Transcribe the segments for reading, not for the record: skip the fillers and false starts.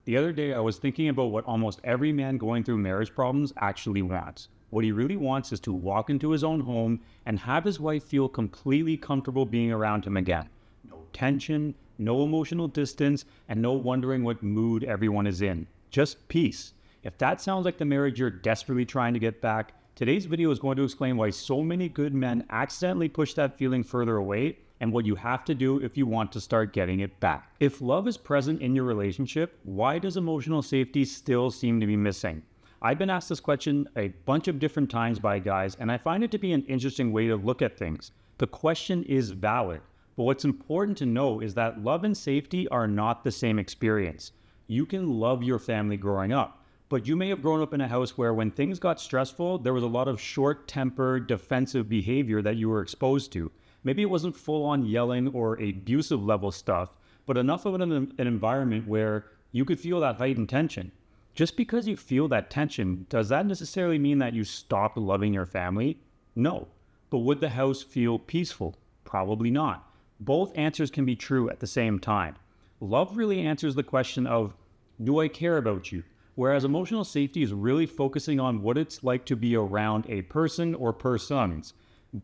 The other day, I was thinking about what almost every man going through marriage problems actually wants. What he really wants is to walk into his own home and have his wife feel completely comfortable being around him again. No tension, no emotional distance, and no wondering what mood everyone is in. Just peace. If that sounds like the marriage you're desperately trying to get back, today's video is going to explain why so many good men accidentally push that feeling further away and what you have to do if you want to start getting it back. If love is present in your relationship, why does emotional safety still seem to be missing? I've been asked this question a bunch of different times by guys, and I find it to be an interesting way to look at things. The question is valid, but what's important to know is that love and safety are not the same experience. You can love your family growing up, but you may have grown up in a house where when things got stressful, there was a lot of short-tempered, defensive behavior that you were exposed to. Maybe it wasn't full-on yelling or abusive level stuff, but enough of an environment where you could feel that heightened tension. Just because you feel that tension, does that necessarily mean that you stopped loving your family? No. But would the house feel peaceful? Probably not. Both answers can be true at the same time. Love really answers the question of, do I care about you? Whereas emotional safety is really focusing on what it's like to be around a person or persons.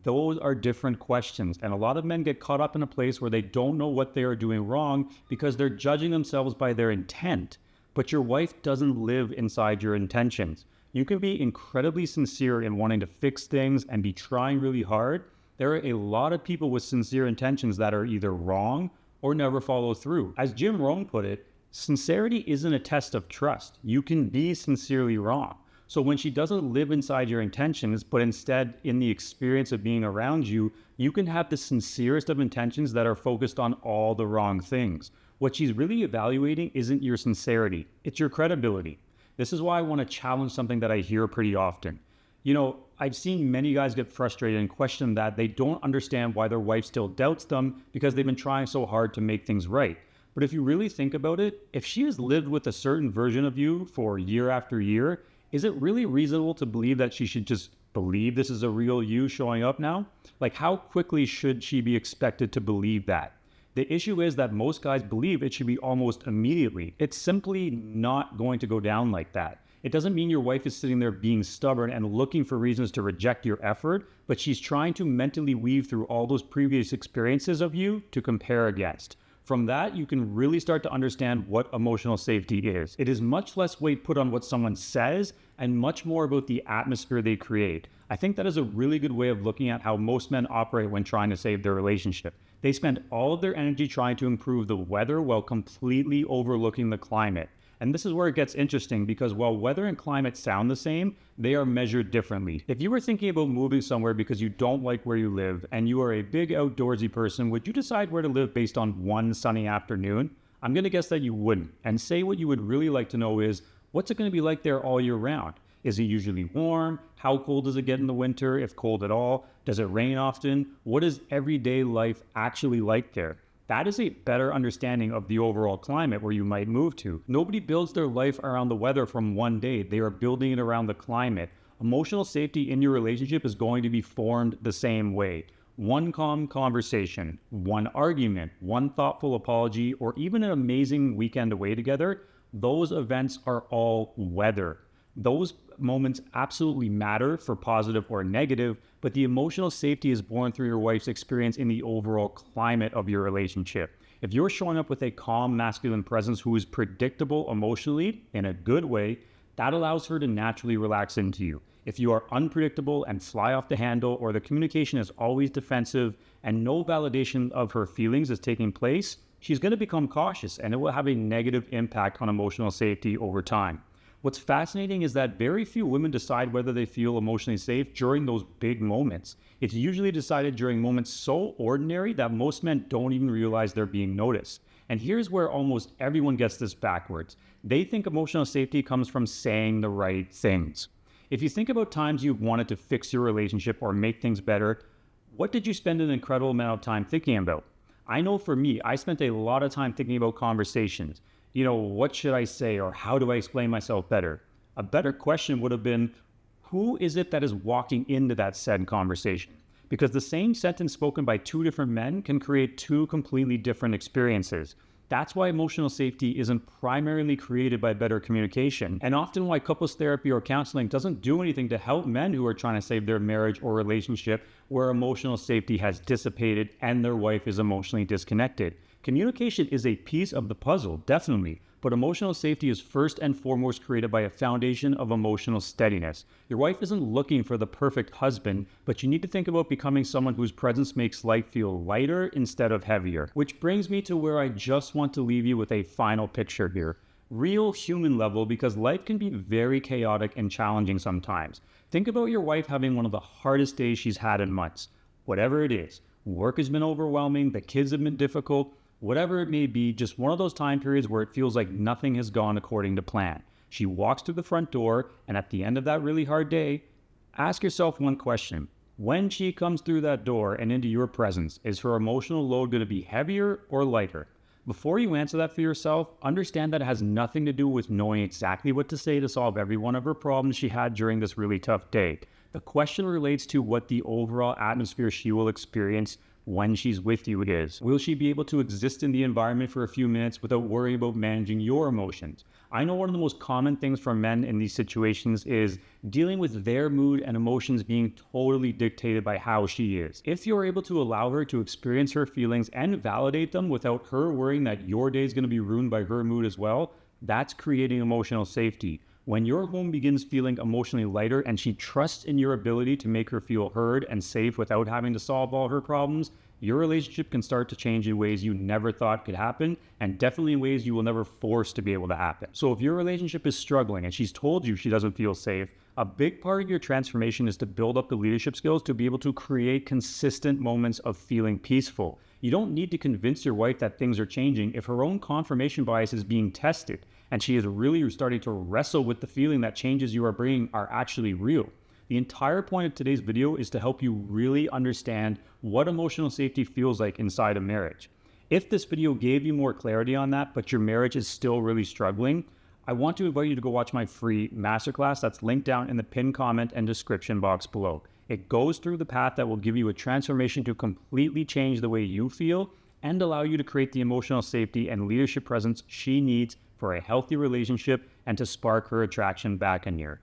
Those are different questions, and a lot of men get caught up in a place where they don't know what they are doing wrong because they're judging themselves by their intent. But your wife doesn't live inside your intentions. You can be incredibly sincere in wanting to fix things and be trying really hard. There are a lot of people with sincere intentions that are either wrong or never follow through. As Jim Rohn put it, sincerity isn't a test of trust. You can be sincerely wrong. So when she doesn't live inside your intentions, but instead in the experience of being around you, you can have the sincerest of intentions that are focused on all the wrong things. What she's really evaluating isn't your sincerity, it's your credibility. This is why I want to challenge something that I hear pretty often. I've seen many guys get frustrated and question that they don't understand why their wife still doubts them because they've been trying so hard to make things right. But if you really think about it, if she has lived with a certain version of you for year after year, is it really reasonable to believe that she should just believe this is a real you showing up now? Like, how quickly should she be expected to believe that? The issue is that most guys believe it should be almost immediately. It's simply not going to go down like that. It doesn't mean your wife is sitting there being stubborn and looking for reasons to reject your effort, but she's trying to mentally weave through all those previous experiences of you to compare against. From that, you can really start to understand what emotional safety is. It is much less weight put on what someone says and much more about the atmosphere they create. I think that is a really good way of looking at how most men operate when trying to save their relationship. They spend all of their energy trying to improve the weather while completely overlooking the climate. And this is where it gets interesting because while weather and climate sound the same, they are measured differently. If you were thinking about moving somewhere because you don't like where you live and you are a big outdoorsy person, would you decide where to live based on one sunny afternoon? I'm going to guess that you wouldn't. And say what you would really like to know is, what's it going to be like there all year round? Is it usually warm? How cold does it get in the winter, if cold at all? Does it rain often? What is everyday life actually like there? That is a better understanding of the overall climate where you might move to. Nobody builds their life around the weather from one day. They are building it around the climate. Emotional safety in your relationship is going to be formed the same way. One calm conversation, one argument, one thoughtful apology, or even an amazing weekend away together, those events are all weather. Those moments absolutely matter for positive or negative, but the emotional safety is born through your wife's experience in the overall climate of your relationship. If you're showing up with a calm masculine presence who is predictable emotionally in a good way, that allows her to naturally relax into you. If you are unpredictable and fly off the handle, or the communication is always defensive and no validation of her feelings is taking place, she's going to become cautious and it will have a negative impact on emotional safety over time. What's fascinating is that very few women decide whether they feel emotionally safe during those big moments. It's usually decided during moments so ordinary that most men don't even realize they're being noticed. And here's where almost everyone gets this backwards. They think emotional safety comes from saying the right things. If you think about times you've wanted to fix your relationship or make things better, what did you spend an incredible amount of time thinking about? I know for me, I spent a lot of time thinking about conversations. What should I say or how do I explain myself better? A better question would have been, who is it that is walking into that said conversation? Because the same sentence spoken by two different men can create two completely different experiences. That's why emotional safety isn't primarily created by better communication, and often why couples therapy or counseling doesn't do anything to help men who are trying to save their marriage or relationship where emotional safety has dissipated and their wife is emotionally disconnected. Communication is a piece of the puzzle, definitely, but emotional safety is first and foremost created by a foundation of emotional steadiness. Your wife isn't looking for the perfect husband, but you need to think about becoming someone whose presence makes life feel lighter instead of heavier. Which brings me to where I just want to leave you with a final picture here. Real human level, because life can be very chaotic and challenging sometimes. Think about your wife having one of the hardest days she's had in months. Whatever it is, work has been overwhelming, the kids have been difficult, whatever it may be, just one of those time periods where it feels like nothing has gone according to plan. She walks through the front door, and at the end of that really hard day, ask yourself one question. When she comes through that door and into your presence, is her emotional load going to be heavier or lighter? Before you answer that for yourself, understand that it has nothing to do with knowing exactly what to say to solve every one of her problems she had during this really tough day. The question relates to what the overall atmosphere she will experience when she's with you is. Will she be able to exist in the environment for a few minutes without worrying about managing your emotions? I know one of the most common things for men in these situations is dealing with their mood and emotions being totally dictated by how she is. If you're able to allow her to experience her feelings and validate them without her worrying that your day is going to be ruined by her mood as well, that's creating emotional safety. When your home begins feeling emotionally lighter and she trusts in your ability to make her feel heard and safe without having to solve all her problems, your relationship can start to change in ways you never thought could happen, and definitely in ways you will never force to be able to happen. So if your relationship is struggling and she's told you she doesn't feel safe, a big part of your transformation is to build up the leadership skills to be able to create consistent moments of feeling peaceful. You don't need to convince your wife that things are changing if her own confirmation bias is being tested and she is really starting to wrestle with the feeling that changes you are bringing are actually real. The entire point of today's video is to help you really understand what emotional safety feels like inside a marriage. If this video gave you more clarity on that, but your marriage is still really struggling, I want to invite you to go watch my free masterclass that's linked down in the pinned comment and description box below. It goes through the path that will give you a transformation to completely change the way you feel and allow you to create the emotional safety and leadership presence she needs for a healthy relationship and to spark her attraction back in here.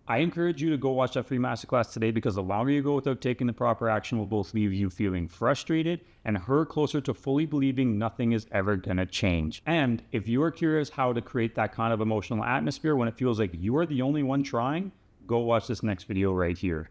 I encourage you to go watch that free masterclass today, because the longer you go without taking the proper action will both leave you feeling frustrated and her closer to fully believing nothing is ever going to change. And if you are curious how to create that kind of emotional atmosphere when it feels like you are the only one trying, go watch this next video right here.